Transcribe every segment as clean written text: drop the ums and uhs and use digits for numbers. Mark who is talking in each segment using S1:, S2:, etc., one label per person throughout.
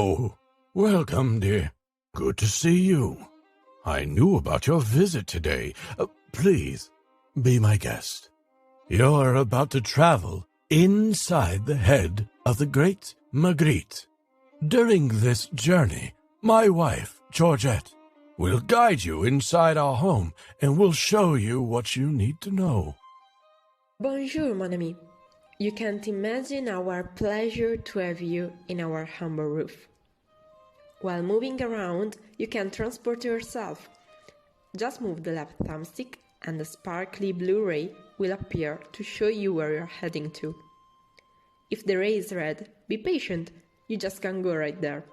S1: Oh, welcome, dear. Good to see you. I knew about your visit today. Please, be my guest. You're about to travel inside the head of the great Magritte. During this journey, my wife, Georgette, will guide you inside our home and will show you what you need to know.
S2: Bonjour, mon ami. You can't imagine our pleasure to have you in our humble roof. While moving around, you can transport yourself. Just move the left thumbstick and the sparkly blue ray will appear to show you where you're heading to. If the ray is red, be patient, you just can't go right there.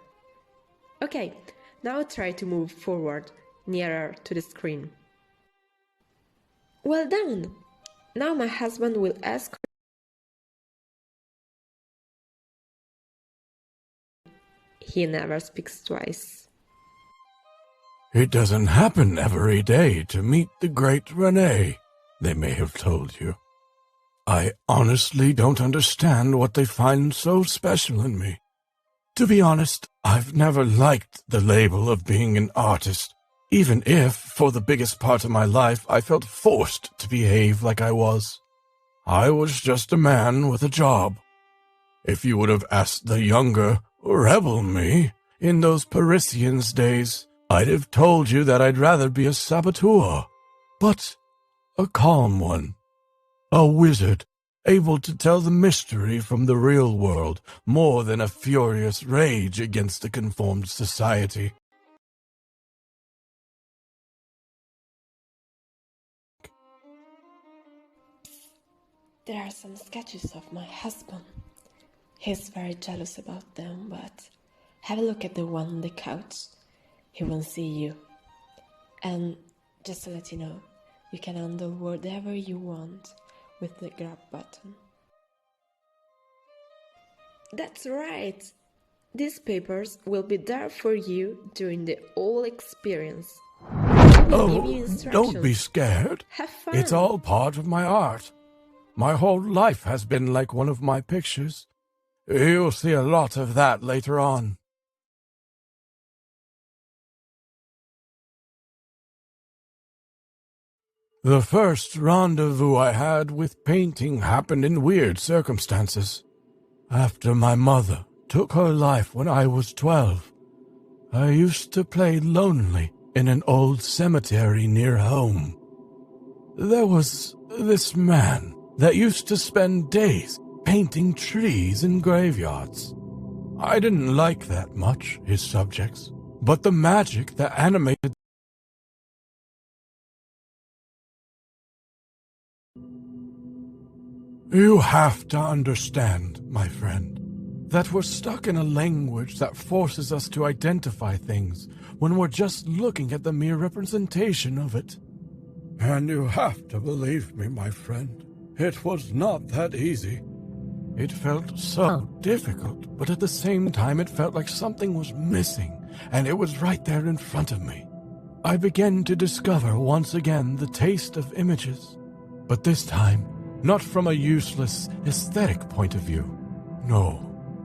S2: Okay, now try to move forward, nearer to the screen. Well done! Now my husband will ask. He never speaks twice.
S1: It doesn't happen every day to meet the great Renee, they may have told you. I honestly don't understand what they find so special in me. To be honest, I've never liked the label of being an artist, even if, for the biggest part of my life, I felt forced to behave like I was. I was just a man with a job. If you would have asked the younger, rebel me in those Parisians days, I'd have told you that I'd rather be a saboteur, but a calm one, a wizard, able to tell the mystery from the real world more than a furious rage against the conformed society.
S2: There are some sketches of my husband. He's very jealous about them, but have a look at the one on the couch. He won't see you. And just to let you know, you can handle whatever you want with the grab button. That's right! These papers will be there for you during the whole experience.
S1: Don't be scared.
S2: Have fun!
S1: It's all part of my art. My whole life has been like one of my pictures. You'll see a lot of that later on. The first rendezvous I had with painting happened in weird circumstances. After my mother took her life when I was 12, I used to play lonely in an old cemetery near home. There was this man that used to spend days painting trees in graveyards. I didn't like that much, his subjects, but the magic that animated You have to understand, my friend, that we're stuck in a language that forces us to identify things when we're just looking at the mere representation of it. And you have to believe me, my friend, it was not that easy. It felt so difficult, but at the same time it felt like something was missing, and it was right there in front of me. I began to discover once again the taste of images, but this time, not from a useless aesthetic point of view. No,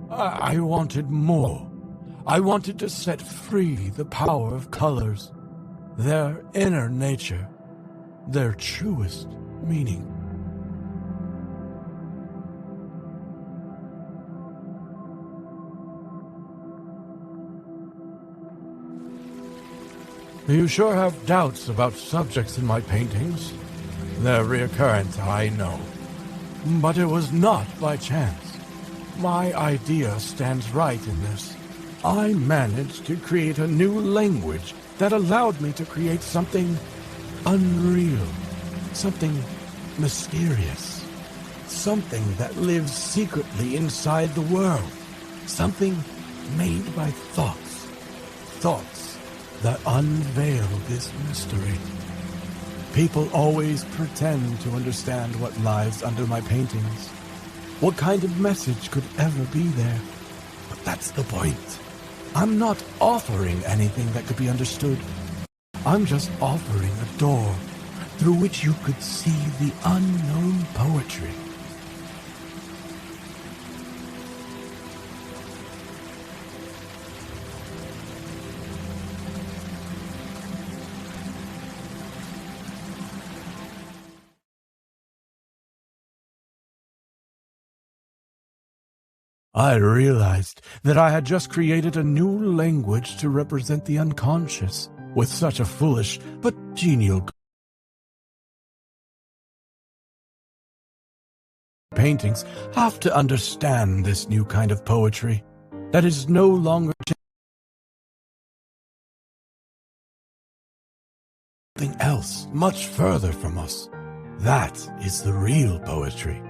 S1: I wanted more. I wanted to set free the power of colors, their inner nature, their truest meaning. You sure have doubts about subjects in my paintings. They're recurrent, I know. But it was not by chance. My idea stands right in this. I managed to create a new language that allowed me to create something unreal, something mysterious, something that lives secretly inside the world, something made by thoughts that unveil this mystery. People always pretend to understand what lies under my paintings. What kind of message could ever be there? But that's the point. I'm not offering anything that could be understood. I'm just offering a door through which you could see the unknown poetry. I realized that I had just created a new language to represent the unconscious with such a foolish but genial paintings have to understand this new kind of poetry that is no longer something else much further from us. That is the real poetry,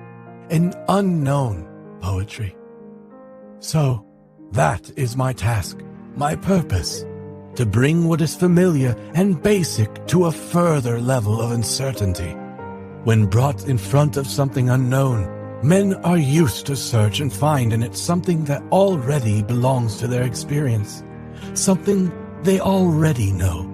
S1: an unknown poetry. So, that is my task, my purpose, to bring what is familiar and basic to a further level of uncertainty. When brought in front of something unknown, men are used to search and find in it something that already belongs to their experience, something they already know.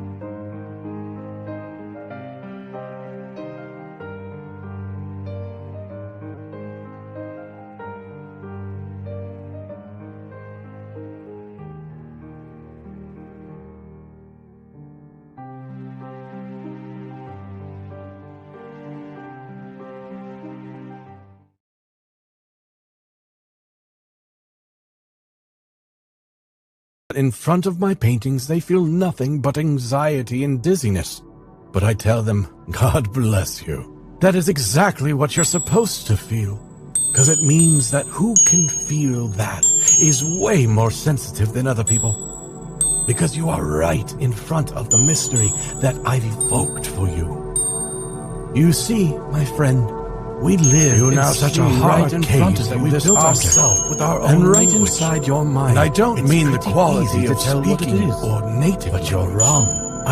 S1: In front of my paintings, they feel nothing but anxiety and dizziness. But I tell them, God bless you. That is exactly what you're supposed to feel. Because it means that who can feel that is way more sensitive than other people. Because you are right in front of the mystery that I've evoked for you. You see, my friend, we live in such a hard case that we built ourselves with our own and right language. Inside your mind. And I don't mean the quality of speaking or native, but you're wrong.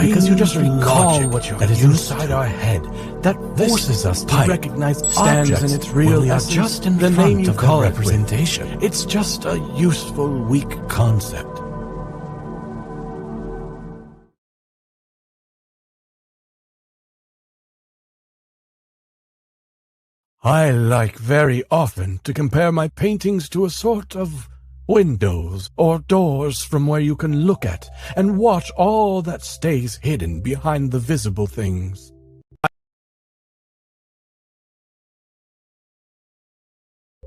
S1: Because you just recall what that is inside our head that forces us to recognize objects in its real essence. Just in the name you call representation. It's just a useful, weak concept. I like very often to compare my paintings to a sort of windows or doors from where you can look at and watch all that stays hidden behind the visible things.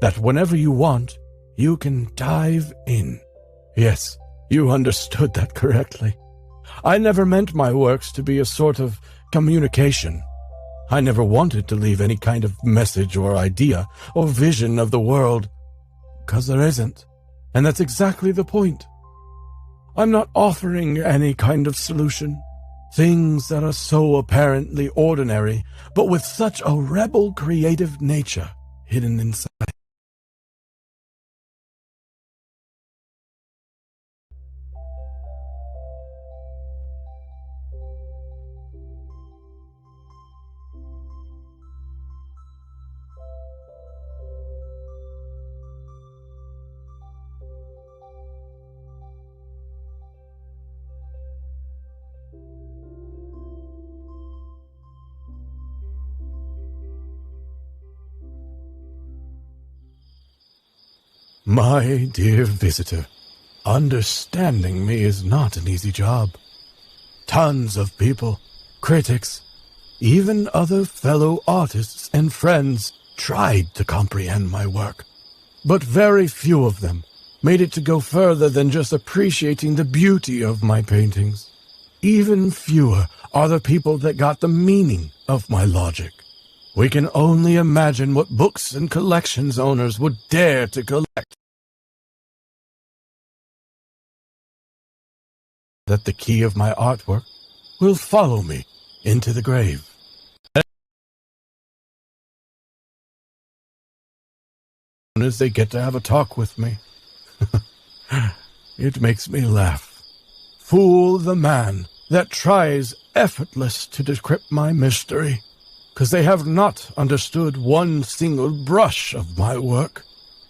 S1: That whenever you want, you can dive in. Yes, you understood that correctly. I never meant my works to be a sort of communication. I never wanted to leave any kind of message or idea or vision of the world, 'cause there isn't, and that's exactly the point. I'm not offering any kind of solution, things that are so apparently ordinary, but with such a rebel creative nature hidden inside. My dear visitor, understanding me is not an easy job. Tons of people, critics, even other fellow artists and friends tried to comprehend my work, but very few of them made it to go further than just appreciating the beauty of my paintings. Even fewer are the people that got the meaning of my logic. We can only imagine what books and collections owners would dare to collect. That the key of my artwork will follow me into the grave. As they get to have a talk with me. It makes me laugh. Fool the man that tries effortless to decrypt my mystery, 'cause they have not understood one single brush of my work.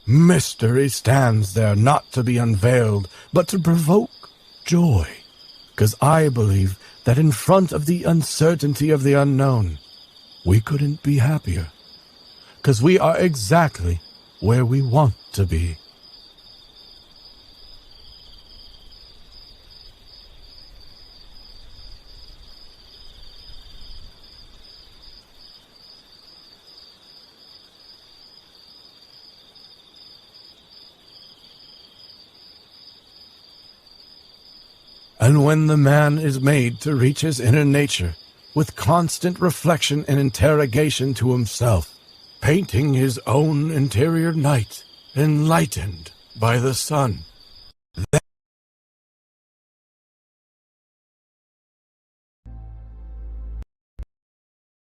S1: Mystery stands there not to be unveiled, but to provoke joy. 'Cause I believe that in front of the uncertainty of the unknown, we couldn't be happier. 'Cause we are exactly where we want to be. And when the man is made to reach his inner nature, with constant reflection and interrogation to himself, painting his own interior night, enlightened by the sun,